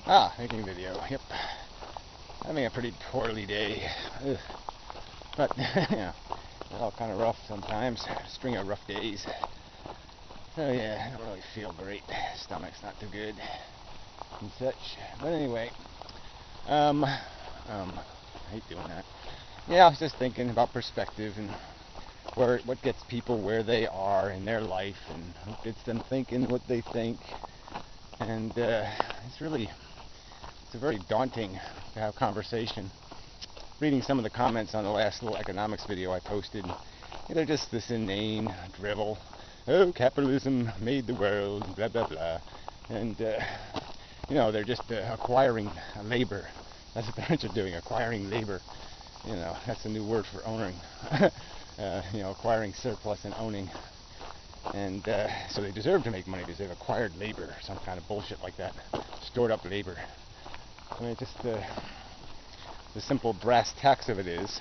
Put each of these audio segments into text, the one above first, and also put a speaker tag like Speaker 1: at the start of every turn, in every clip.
Speaker 1: Making video. Yep. Having a pretty poorly day. Ugh. But, yeah, it's all kind of rough sometimes. String of rough days. So, yeah, I don't really feel great. Stomach's not too good and such. But anyway, I hate doing that. Yeah, I was just thinking about perspective and what gets people where they are in their life and what gets them thinking what they think. And it's a very daunting to have conversation. Reading some of the comments on the last little economics video I posted, they're just this inane drivel. Oh, capitalism made the world, blah, blah, blah. And, they're just acquiring labor. That's what they're doing, acquiring labor. That's a new word for owning. Acquiring surplus and owning. And so they deserve to make money because they've acquired labor, some kind of bullshit like that. Stored up labor. I mean, just the simple brass tacks of it is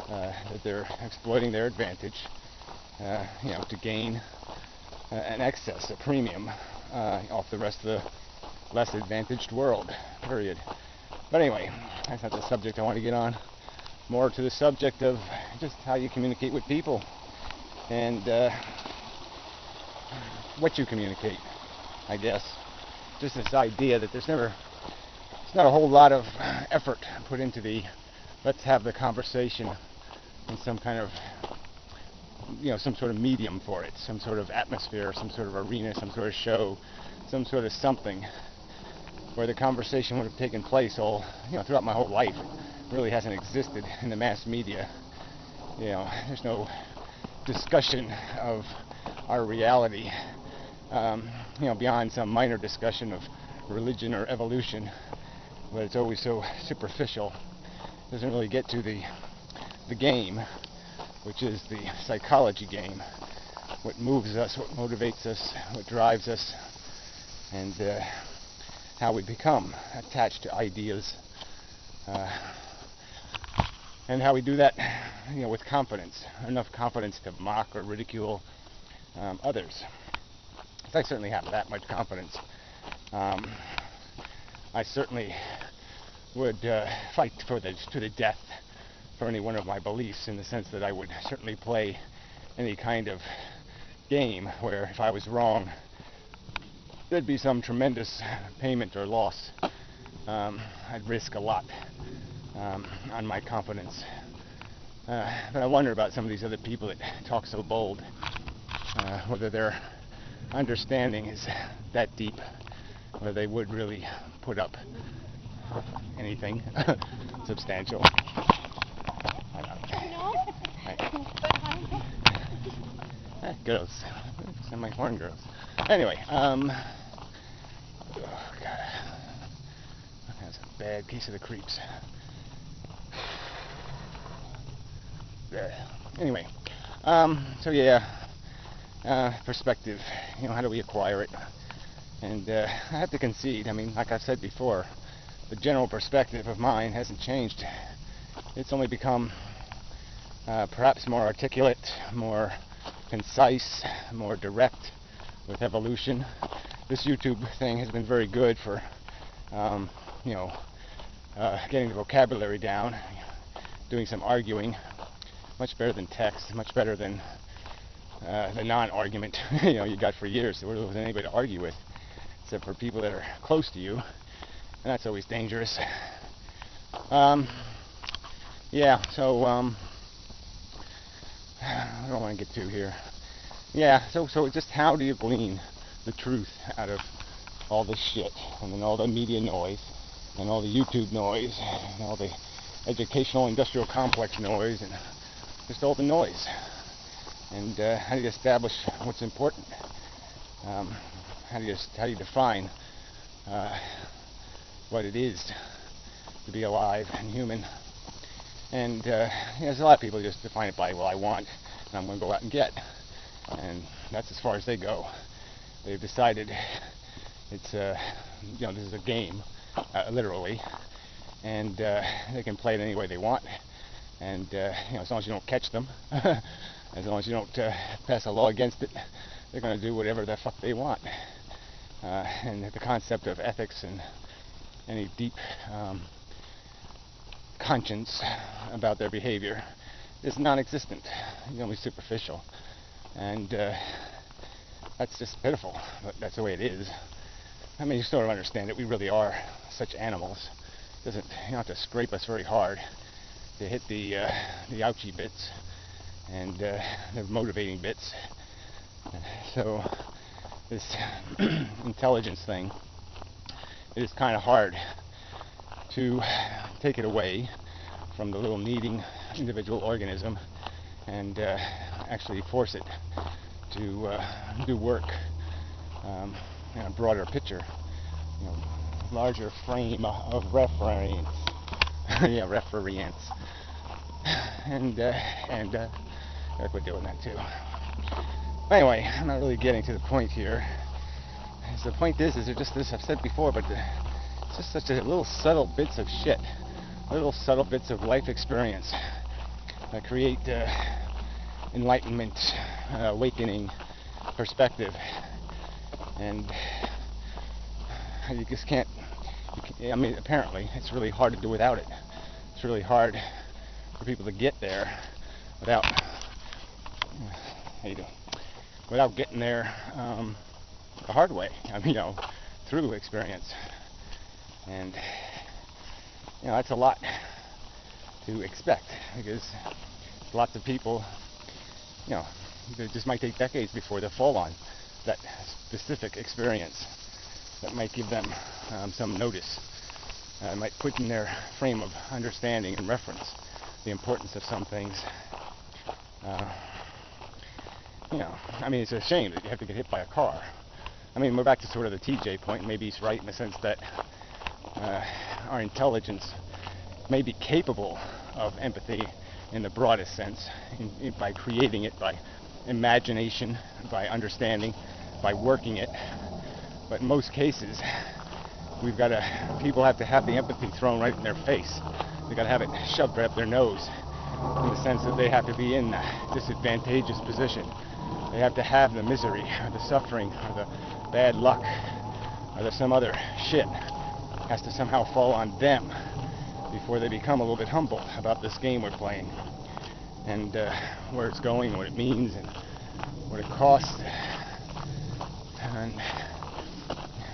Speaker 1: that they're exploiting their advantage, to gain an excess, a premium, off the rest of the less advantaged world, period. But anyway, that's not the subject I want to get on. More to the subject of just how you communicate with people and what you communicate, I guess. Just this idea that there's not a whole lot of effort put into let's have the conversation in some kind of, some sort of medium for it, some sort of atmosphere, some sort of arena, some sort of show, some sort of something where the conversation would have taken place throughout my whole life. It really hasn't existed in the mass media. There's no discussion of our reality, beyond some minor discussion of religion or evolution, but it's always so superficial. It doesn't really get to the game, which is the psychology game. What moves us, what motivates us, what drives us, and how we become attached to ideas, and how we do that, with confidence, enough confidence to mock or ridicule others. I certainly have that much confidence. I certainly would fight to the death for any one of my beliefs, in the sense that I would certainly play any kind of game where if I was wrong, there'd be some tremendous payment or loss. I'd risk a lot on my confidence. But I wonder about some of these other people that talk so bold, whether their understanding is that deep, whether they would really put up anything substantial. I don't know. Girls. Some of my horn girls. Anyway, oh God. That's a bad case of the creeps. Anyway, so yeah, perspective, how do we acquire it? And I have to concede, like I've said before, the general perspective of mine hasn't changed. It's only become perhaps more articulate, more concise, more direct with evolution. This YouTube thing has been very good for, getting the vocabulary down, doing some arguing. Much better than text, much better than the non-argument you got for years. There wasn't anybody to argue with, except for people that are close to you, and that's always dangerous. Yeah, so I don't want to get to here. Yeah, so just how do you glean the truth out of all this shit, and then all the media noise, and all the YouTube noise, and all the educational industrial complex noise, and just all the noise? And how do you establish what's important? How do you define what it is to be alive and human? And there's a lot of people who just define it by, well, I want, and I'm going to go out and get. And that's as far as they go. They've decided it's this is a game, literally, and they can play it any way they want. And as long as you don't catch them, as long as you don't pass a law against it, they're going to do whatever the fuck they want. And the concept of ethics and any deep conscience about their behavior is non-existent. It's only superficial, and that's just pitiful. But that's the way it is. I mean, you sort of understand that we really are such animals. You don't have to scrape us very hard to hit the ouchy bits and the motivating bits. So this intelligence thing, it is kind of hard to take it away from the little needing individual organism and actually force it to do work in a broader picture, larger frame of reference. Yeah, reference. And Eric would doing that too. Anyway, I'm not really getting to the point here. The point is it just this I've said before, but it's just such a little subtle bits of shit, little subtle bits of life experience that create enlightenment, awakening, perspective, and you just can't. I mean, apparently, it's really hard to do without it. It's really hard for people to get there without. How you doing? Without getting there the hard way. I mean, through experience, and that's a lot to expect, because lots of people, it just might take decades before they fall on that specific experience that might give them some notice, might put in their frame of understanding and reference the importance of some things. I mean, it's a shame that you have to get hit by a car. I mean, we're back to sort of the TJ point. Maybe he's right in the sense that our intelligence may be capable of empathy in the broadest sense, by creating it, by imagination, by understanding, by working it. But in most cases, people have to have the empathy thrown right in their face. They got to have it shoved right up their nose, in the sense that they have to be in a disadvantageous position. They have to have the misery, or the suffering, or the bad luck, or some other shit has to somehow fall on them before they become a little bit humble about this game we're playing, and where it's going, what it means, and what it costs. And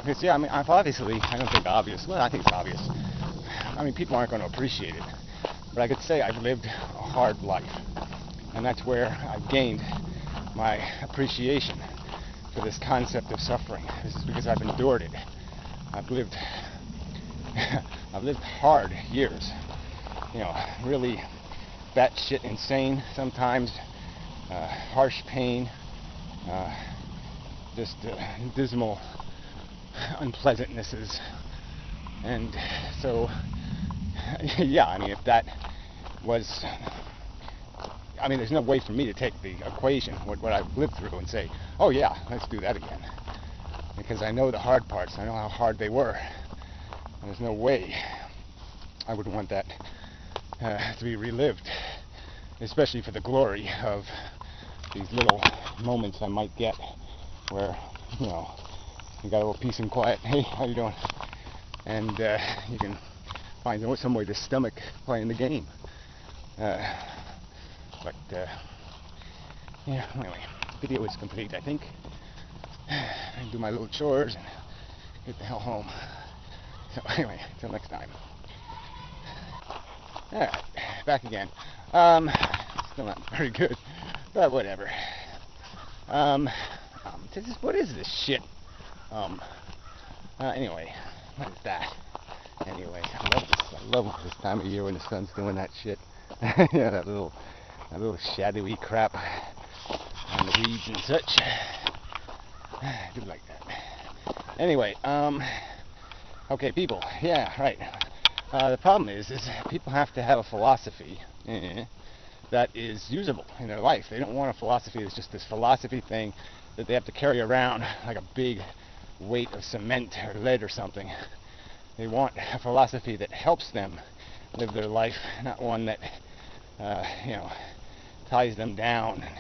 Speaker 1: because, I mean, obviously, I don't think obvious. Well, I think it's obvious. I mean, people aren't going to appreciate it, but I could say I've lived a hard life, and that's where I've gained my appreciation for this concept of suffering. This is because I've endured it. I've lived hard years, really batshit insane sometimes, harsh pain, just dismal unpleasantnesses, and so yeah, I mean, if that was, I mean, there's no way for me to take the equation, what I've lived through, and say, oh yeah, let's do that again, because I know the hard parts, I know how hard they were, and there's no way I would want that to be relived, especially for the glory of these little moments I might get where, you got a little peace and quiet, hey, how you doing, and you can find some way to stomach playing the game. But yeah, anyway, video is complete, I think. I can do my little chores and get the hell home. So anyway, until next time. Alright, back again. Still not very good, but whatever. What is this shit? Anyway, what is that? Anyway, I love this time of year when the sun's doing that shit. Yeah, that little shadowy crap on the weeds and such. I do like that. Anyway, okay, people. Yeah, right. The problem is people have to have a philosophy that is usable in their life. They don't want a philosophy that's just this philosophy thing that they have to carry around like a big weight of cement or lead or something. They want a philosophy that helps them live their life, not one that ties them down and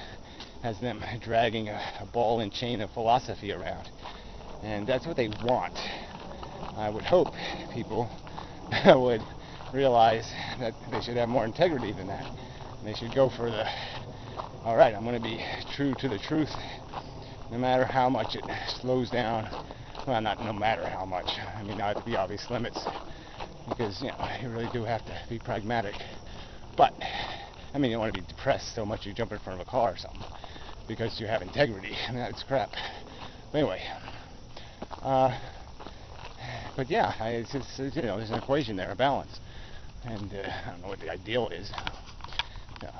Speaker 1: has them dragging a ball and chain of philosophy around. And that's what they want. I would hope people would realize that they should have more integrity than that. They should go for the, all right, I'm going to be true to the truth, no matter how much it slows down. Well, not no matter how much. I mean, there have to be obvious limits, because, you know, you really do have to be pragmatic. But, I mean, you don't want to be depressed so much you jump in front of a car or something, because you have integrity. I mean, that's crap. But anyway, but yeah, it's just, you know, there's an equation there, a balance. And I don't know what the ideal is. Yeah,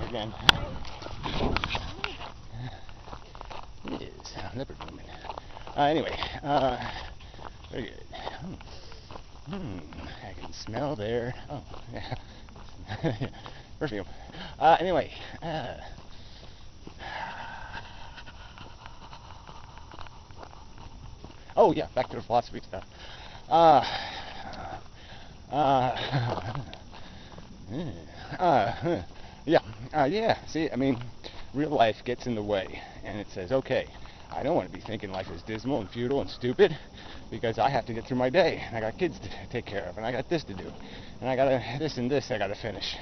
Speaker 1: again, it is leopard woman. Anyway, very good. I can smell there. Oh, yeah. Perfume. Anyway. Oh, yeah, back to the philosophy stuff. Yeah, see, I mean, real life gets in the way, and it says, okay, I don't want to be thinking life is dismal and futile and stupid, because I have to get through my day, and I got kids to take care of, and I got this to do, and I got this and this I got to finish,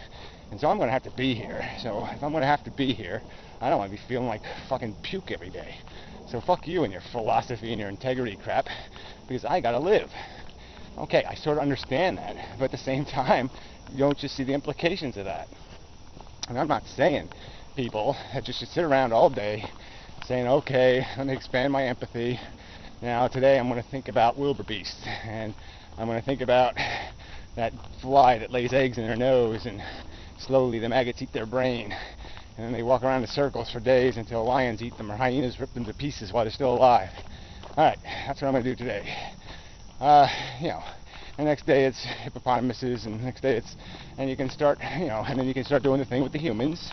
Speaker 1: and so I'm going to have to be here. So if I'm going to have to be here, I don't want to be feeling like fucking puke every day. So fuck you and your philosophy and your integrity crap, because I got to live. Okay, I sort of understand that, but at the same time, you don't just see the implications of that. And I'm not saying people that just should sit around all day saying, okay, let me expand my empathy. Now today I'm going to think about wildebeest, and I'm going to think about that fly that lays eggs in their nose, and slowly the maggots eat their brain, and then they walk around in circles for days until lions eat them or hyenas rip them to pieces while they're still alive. Alright, that's what I'm going to do today. You know, the next day it's hippopotamuses, and the next day it's, and you can start, you know, and then you can start doing the thing with the humans.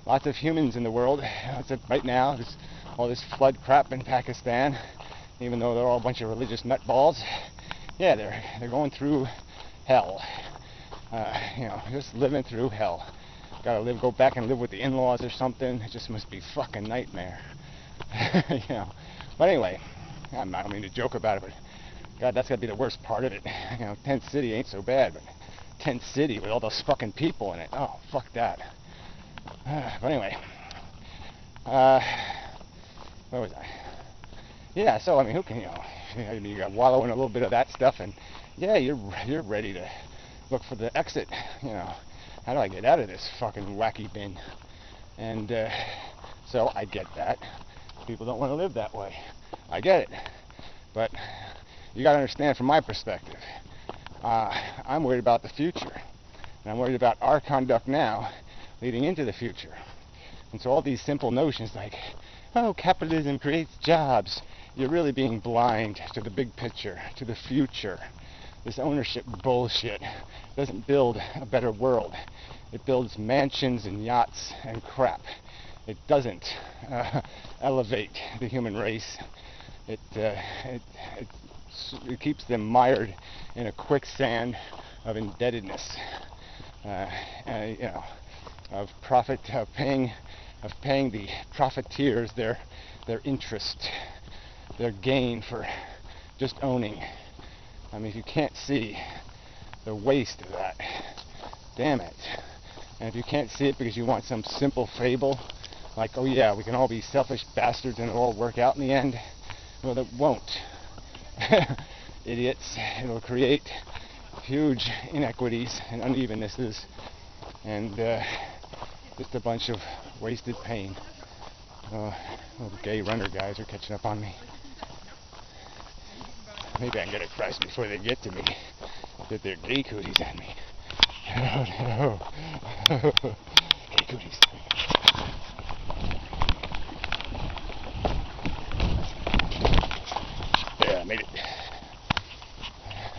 Speaker 1: Lots of humans in the world. Right now, there's all this flood crap in Pakistan, even though they're all a bunch of religious nutballs. Yeah, they're going through hell. You know, just living through hell. Gotta go back and live with the in-laws or something. It just must be fucking nightmare. You know. But anyway, I don't mean to joke about it, but God, that's gotta be the worst part of it. You know, Tent City ain't so bad, but Tent City with all those fucking people in it. Oh, fuck that. But anyway, where was I? Yeah, so I mean, who can, you know, you got wallow in a little bit of that stuff, and yeah, you're ready to look for the exit. You know, how do I get out of this fucking wacky bin? And so I get that people don't want to live that way. I get it, but you got to understand from my perspective. I'm worried about the future, and I'm worried about our conduct now leading into the future. And so all these simple notions like, oh, capitalism creates jobs, you're really being blind to the big picture, to the future. This ownership bullshit doesn't build a better world. It builds mansions and yachts and crap. It doesn't elevate the human race. It keeps them mired in a quicksand of indebtedness, you know, of paying the profiteers their interest, their gain for just owning. I mean, if you can't see the waste of that, damn it. And if you can't see it because you want some simple fable, like, oh yeah, we can all be selfish bastards and it'll all work out in the end, well, it won't. Idiots. It'll create huge inequities and unevennesses, and just a bunch of wasted pain. All the gay runner guys are catching up on me. Maybe I can get across before they get to me. That they're gay cooties at me. Oh no. Gay cooties. Yeah, I made it.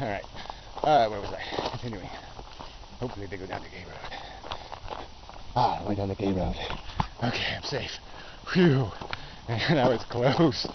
Speaker 1: Alright. Where was I? Continuing. Hopefully they go down the gay road. I went down the gay road. Okay, I'm safe. Phew. And that was close.